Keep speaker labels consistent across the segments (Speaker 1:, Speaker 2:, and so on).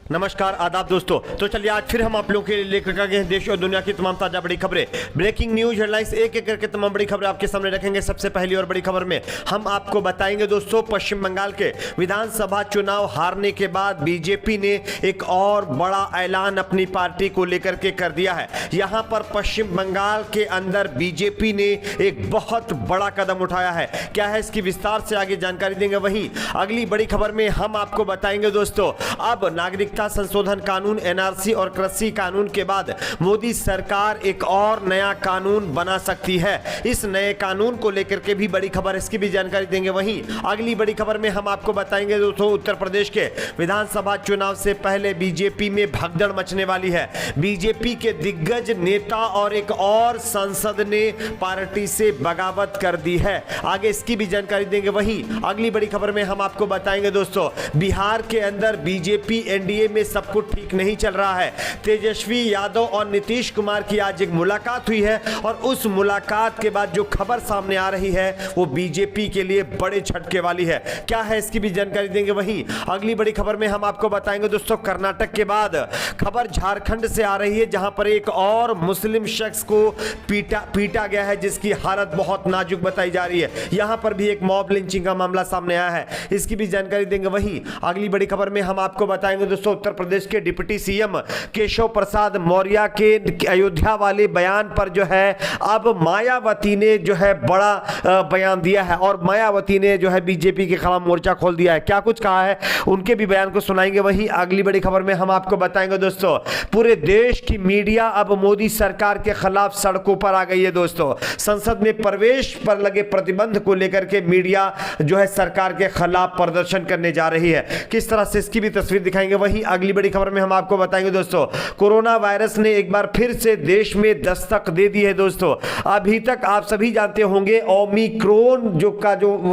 Speaker 1: नमस्कार आदाब दोस्तों। तो चलिए आज फिर हम आप लोगों के लिए लेकर आ गए हैं देश और दुनिया की तमाम ताजा बड़ी खबरें, ब्रेकिंग न्यूज हेडलाइंस, एक एक करके तमाम बड़ी खबरें आपके सामने रखेंगे। सबसे पहली और बड़ी खबर में हम आपको बताएंगे दोस्तों, पश्चिम बंगाल के विधानसभा चुनाव हारने के बाद बीजेपी ने एक और बड़ा ऐलान अपनी पार्टी को लेकर के कर दिया है। यहां पर पश्चिम बंगाल के अंदर बीजेपी ने एक बहुत बड़ा कदम उठाया है। क्या है इसकी विस्तार से आगे जानकारी देंगे। वहीं अगली बड़ी खबर में हम आपको बताएंगे दोस्तों, अब नागरिकता संशोधन कानून एनआरसी और कृषि कानून के बाद मोदी सरकार एक और नया कानून बना सकती है। इस नए कानून को लेकर के भी बड़ी खबर, इसकी भी जानकारी देंगे। वहीं अगली बड़ी खबर में हम आपको बताएंगे दोस्तों, उत्तर प्रदेश के विधानसभा चुनाव से पहले बीजेपी में भगदड़ मचने वाली है। बीजेपी के दिग्गज नेता और एक और सांसद ने पार्टी से बगावत कर दी है। आगे इसकी भी जानकारी देंगे। वहीं अगली बड़ी खबर में हम आपको बताएंगे दोस्तों, बिहार के अंदर बीजेपी एनडीए में सब कुछ ठीक नहीं चल रहा है। तेजस्वी यादव और नीतीश कुमार की आज एक मुलाकात हुई है और उस मुलाकात के बाद जो खबर सामने आ रही है वो बीजेपी के लिए बड़े झटके वाली है। क्या है इसकी भी जानकारी देंगे। वहीं अगली बड़ी खबर में हम आपको बताएंगे दोस्तों, कर्नाटक के बाद खबर झारखंड से आ रही है, जहां पर एक और मुस्लिम शख्स को पीटा गया है, जिसकी हालत बहुत नाजुक बताई जा रही है। यहां पर भी एक मॉब लिंचिंग का मामला सामने आया है, इसकी भी जानकारी देंगे। वहीं अगली बड़ी खबर में हम आपको बताएंगे दोस्तों, उत्तर प्रदेश के डिप्टी सीएम केशव प्रसाद मौर्य के अयोध्या वाले बयान पर जो है अब मायावती ने जो है बड़ा बयान दिया है और मायावती ने जो है बीजेपी के खिलाफ मोर्चा खोल दिया है। क्या कुछ कहा है उनके भी बयान को सुनाएंगे। वहीं अगली बड़ी खबर में हम आपको बताएंगे दोस्तों, पूरे देश की मीडिया अब मोदी सरकार के खिलाफ सड़कों पर आ गई है दोस्तों। संसद में प्रवेश पर लगे प्रतिबंध को लेकर के मीडिया जो है सरकार के खिलाफ प्रदर्शन करने जा रही है। किस तरह से इसकी भी तस्वीर दिखाएंगे। वहीं अगली बड़ी खबर में हम आपको बताएंगे दोस्तों, कोरोना वायरस ने एक बार फिर से देश में दस्तक दे दी है दोस्तों। अभी तक आप सभी जानते होंगे ओमिक्रॉन जो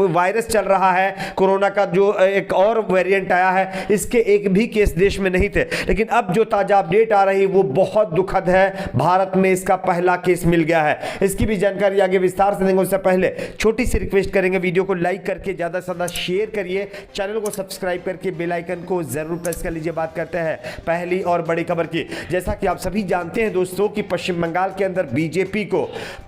Speaker 1: वायरस चल रहा है, कोरोना का जो एक और वेरिएंट आया है, इसके एक भी केस देश में नहीं थे, लेकिन अब जो ताजा अपडेट आ रही है वो बहुत दुखद है। भारत में इसका पहला केस मिल गया है। इसकी भी जानकारी आगे विस्तार से देंगे। उससे पहले छोटी सी रिक्वेस्ट करेंगे, वीडियो को लाइक करके ज्यादा से ज्यादा शेयर करिए, चैनल को सब्सक्राइब करके बेल आइकन को जरूर प्रेस कर लीजिए। बात करते हैं पहली और बड़ी खबर की। जैसा कि आप सभी जानते हैं दोस्तों कि पश्चिम बंगाल के अंदर बीजेपी को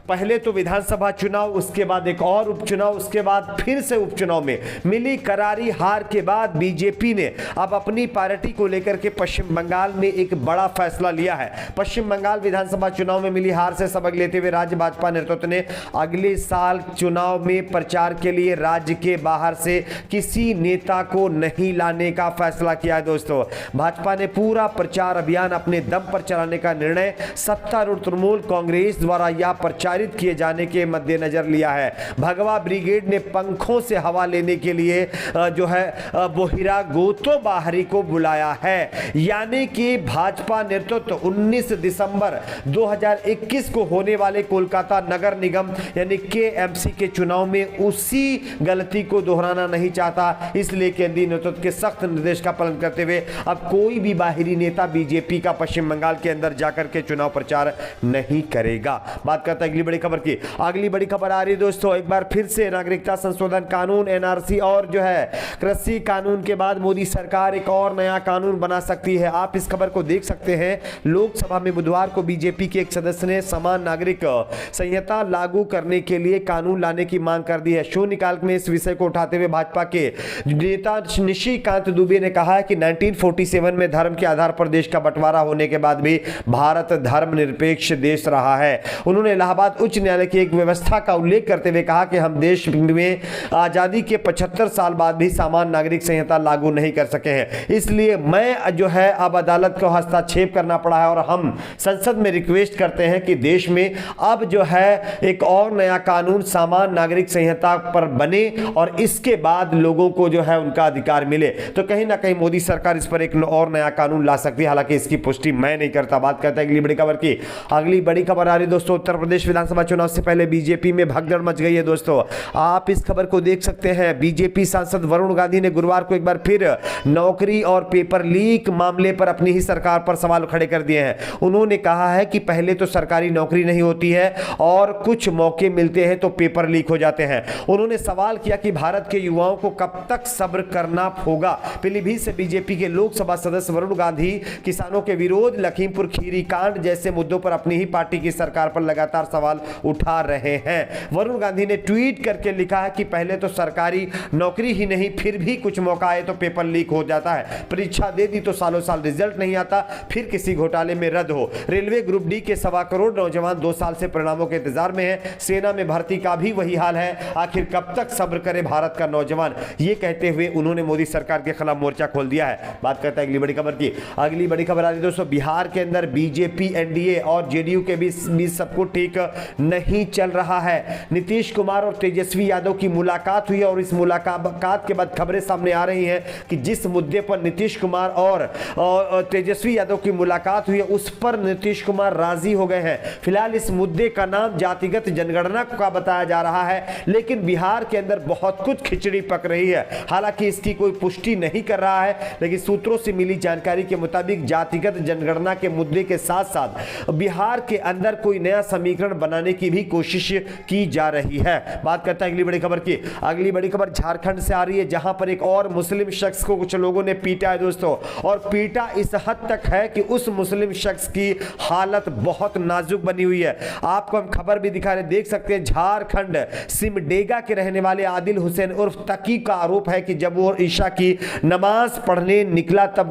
Speaker 1: पहले तो विधानसभा चुनाव, उसके बाद एक और उपचुनाव, उसके बाद फिर से उपचुनाव में मिली करारी हार के बाद बीजेपी ने अब अपनी पार्टी को लेकर के पश्चिम बंगाल में एक बड़ा फैसला लिया है। पश्चिम बंगाल विधानसभा चुनाव में मिली हार से सबक लेते हुए राज्य भाजपा नेतृत्व ने अगले साल चुनाव में प्रचार के लिए राज्य के बाहर से किसी नेता को नहीं लाने का फैसला किया है दोस्तों। भाजपा ने पूरा प्रचार अभियान अपने दम पर चलाने का निर्णय सत्तारूढ़ तृणमूल कांग्रेस द्वारा या प्रचारित किए जाने के मद्देनजर लिया है। भगवा ब्रिगेड ने पंखों से हवा लेने के लिए जो है बोहिरा गोतो बाहरी को बुलाया है। यानी कि भाजपा नेतृत्व 19 दिसंबर 2021 को होने वाले कोलकाता नगर निगम यानी केएमसी के चुनाव में उसी गलती को दोहराना नहीं चाहता। इसलिए केंद्रीय नेतृत्व के सख्त निर्देश का पालन करते हुए अब कोई भी बाहरी नेता बीजेपी का पश्चिम बंगाल के अंदर जाकर के चुनाव प्रचार नहीं करेगा। बात करते हैं अगली बड़ी खबर की। अगली बड़ी खबर आ रही है दोस्तों, एक बार फिर से नागरिकता संशोधन कानून एनआरसी और जो है कृषि कानून के बाद मोदी सरकार एक और नया कानून बना सकती है। आप इस खबर को देख सकते हैं। लोकसभा में बुधवार को बीजेपी के एक सदस्य ने समान नागरिक संहिता लागू करने के लिए कानून लाने की मांग कर दी है। शून्यकाल में इस विषय को उठाते हुए भाजपा के नेता निशिकांत दुबे ने कहा है कि 1947 में धर्म के आधार पर देश का बंटवारा होने के बाद भी भारत धर्मनिरपेक्ष देश रहा है। उन्होंने इलाहाबाद उच्च न्यायालय की एक व्यवस्था का उल्लेख करते हुए कहा कि हम देश में आजादी के 75 साल बाद भी समान नागरिक संहिता लागू नहीं कर सके हैं, इसलिए मैं जो है अब अदालत को हस्तक्षेप करना पड़ा है और हम संसद में रिक्वेस्ट करते हैं कि देश में अब जो है एक और नया कानून समान नागरिक संहिता पर बने और इसके बाद लोगों को जो है उनका अधिकार मिले। तो कहीं ना कहीं मोदी सरकार इस पर एक और नया कानून ला सकती है, हालांकि इसकी पुष्टि मैं नहीं करता। बात करते हैं अगली बड़ी खबर की। अगली बड़ी खबर आ रही दोस्तों, उत्तर प्रदेश विधानसभा चुनाव से पहले बीजेपी में भगदड़ मच गई है दोस्तों। आप इस खबर को देख सकते हैं। बीजेपी सांसद वरुण गांधी ने गुरुवार को एक बार फिर नौकरी और पेपर लीक मामले पर अपनी ही सरकार पर सवाल खड़े कर दिए हैं। उन्होंने कहा है कि पहले तो सरकारी नौकरी नहीं होती है और कुछ मौके मिलते हैं तो पेपर लीक हो जाते हैं। उन्होंने सवाल किया कि भारत के युवाओं को कब तक सब्र करना होगा। पीलीभीत से बीजेपी के लोक लोकसभा सदस्य वरुण गांधी किसानों के विरोध, लखीमपुर खीरी कांड जैसे मुद्दों पर अपनी ही पार्टी की सरकार पर लगातार सवाल उठा रहे हैं। वरुण गांधी ने ट्वीट करके लिखा है कि पहले तो सरकारी नौकरी ही नहीं, फिर भी कुछ मौका आए तो पेपर लीक हो जाता है, परीक्षा दे दी तो सालों साल रिजल्ट नहीं आता, फिर किसी घोटाले में रद्द हो। रेलवे ग्रुप डी के 1.25 करोड़ नौजवान 2 साल से परिणामों के इंतजार में है। सेना में भर्ती का भी वही हाल है, आखिर कब तक सब्र करे भारत का नौजवान। ये कहते हुए उन्होंने मोदी सरकार के खिलाफ मोर्चा खोल दिया है। बात करते हैं अगली बड़ी खबर की। अगली बड़ी खबर आ रही है दोस्तों, बिहार के अंदर बीजेपी, एनडीए और जेडीयू के बीच सब कुछ ठीक नहीं चल रहा है। नीतीश कुमार और तेजस्वी यादव की मुलाकात हुई और इस मुलाकात के बाद खबरें सामने आ रही हैं कि जिस मुद्दे पर नीतीश कुमार और तेजस्वी यादव की मुलाकात हुई है उस पर नीतीश कुमार राजी हो गए हैं। फिलहाल इस मुद्दे का नाम जातिगत जनगणना का बताया जा रहा है, लेकिन बिहार के अंदर बहुत कुछ खिचड़ी पक रही है। हालांकि इसकी कोई पुष्टि नहीं कर रहा है, लेकिन सूत्रों से मिली जानकारी के मुताबिक जातिगत जनगणना के मुद्दे के साथ साथ बिहार के अंदर कोई नया समीकरण बनाने की भी कोशिश की जा रही है। बात करते हैं अगली बड़ी खबर की। अगली बड़ी खबर झारखंड से आ रही है, जहां पर एक और मुस्लिम शख्स को कुछ लोगों ने पीटा है दोस्तों, और पीटा इस हद तक है कि उस मुस्लिम शख्स की हालत बहुत नाजुक बनी हुई है। आपको हम खबर भी दिखा रहे, देख सकते हैं। झारखंड सिमडेगा के रहने वाले आदिल हुसैन उर्फ तकी का आरोप है कि जब वो ईशा की नमाज पढ़ने निकला तब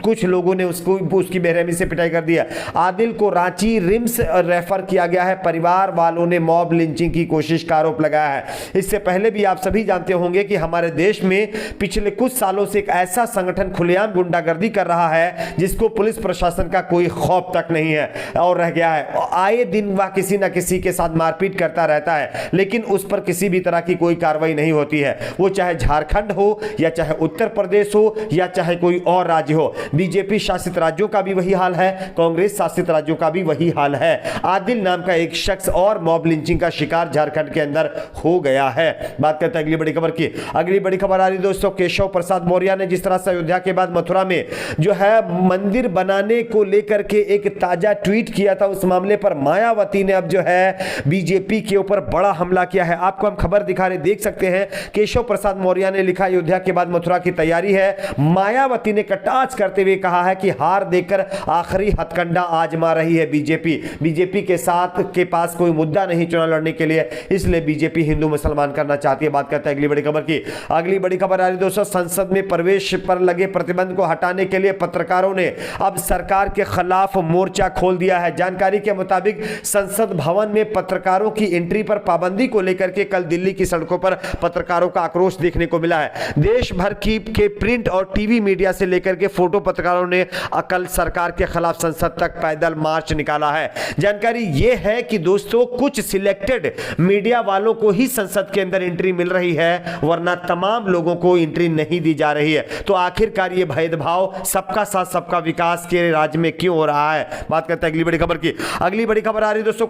Speaker 1: कुछ लोगों ने उसकी बेरहमी से पिटाई कर दिया। आदिल को रांची रिम्स रेफर किया गया है। परिवार वालों ने मॉब लिंचिंग की कोशिश का आरोप लगाया है। इससे पहले भी आप सभी जानते होंगे कि हमारे देश में पिछले कुछ सालों से एक ऐसा संगठन खुलेआम गुंडागर्दी कर रहा है जिसको पुलिस प्रशासन का कोई खौफ तक नहीं है और रह गया है। आए दिन वह किसी न किसी के साथ मारपीट करता रहता है, लेकिन उस पर किसी भी तरह की कोई कार्रवाई नहीं होती है, वो चाहे झारखंड हो या चाहे उत्तर प्रदेश हो या चाहे कोई और राज्य हो। बीजेपी शासित राज्यों का भी वही हाल है, कांग्रेस शासित राज्यों का भी वही हाल है। आदिल नाम का एक शख्स और मॉब लिंचिंग का शिकार झारखंड के अंदर हो गया है। बात करते हैं अगली बड़ी खबर की। अगली बड़ी खबर आ रही दोस्तों, केशव प्रसाद मौर्य ने जिस तरह से अयोध्या के बाद मथुरा में जो है मंदिर बनाने को लेकर के एक ताजा ट्वीट किया था, उस मामले पर मायावती ने अब जो है बीजेपी के ऊपर बड़ा हमला किया है। आपको हम खबर दिखा रहे, देख सकते हैं। केशव प्रसाद मौर्य ने लिखा, अयोध्या के बाद मथुरा की तैयारी है। मायावती ने कटाक्ष करते हुए कहा है कि हार देकर आखिरी हथकंडा आजमा रही है बीजेपी के साथ के पास कोई मुद्दा नहीं चुनाव लड़ने के लिए, इसलिए बीजेपी हिंदू मुसलमान करना चाहती है। बात करते हैं अगली बड़ी खबर की। अगली बड़ी खबर आ रही दोस्तों, संसद में प्रवेश पर लगे प्रतिबंध को हटाने के लिए पत्रकारों ने अब सरकार के खिलाफ मोर्चा खोल दिया है। जानकारी के मुताबिक संसद भवन में पत्रकारों की एंट्री पर पाबंदी को लेकर के कल दिल्ली की सड़कों पर पत्रकारों का आक्रोश देखने को मिला है। देश भर के प्रिंट और टीवी मीडिया से लेकर के फोटो पत्रकारों ने कल सरकार के खिलाफ संसद तक पैदल मार्च निकाला है। जानकारी यह है कि दोस्तों कुछ सिलेक्टेड मीडिया वालों को ही संसद के अंदर एंट्री मिल रही है, वरना तमाम लोगों को एंट्री नहीं दी जा रही है। तो आखिरकार ये भेदभाव सबका साथ सबका विकास के राज्य में क्यों हो रहा है। बात करते हैं अगली बड़ी खबर की। अगली बड़ी खबर आ रही है दोस्तों,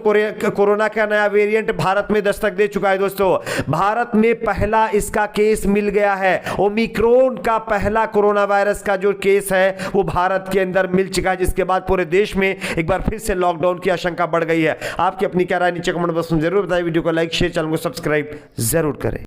Speaker 1: कोरोना का नया वेरिएंट भारत में दस्तक दे चुका है दोस्तों। भारत में पहला इसका केस मिल गया है। ओमिक्रॉन का पहला कोरोना वायरस का जो केस है वो भारत के अंदर मिल चुका है, जिसके बाद पूरे देश में एक बार फिर से लॉकडाउन की आशंका बढ़ गई है। आपकी अपनी क्या राय नीचे कमेंट बॉक्स में जरूर बताएं। वीडियो को लाइक शेयर, चैनल को सब्सक्राइब जरूर करें।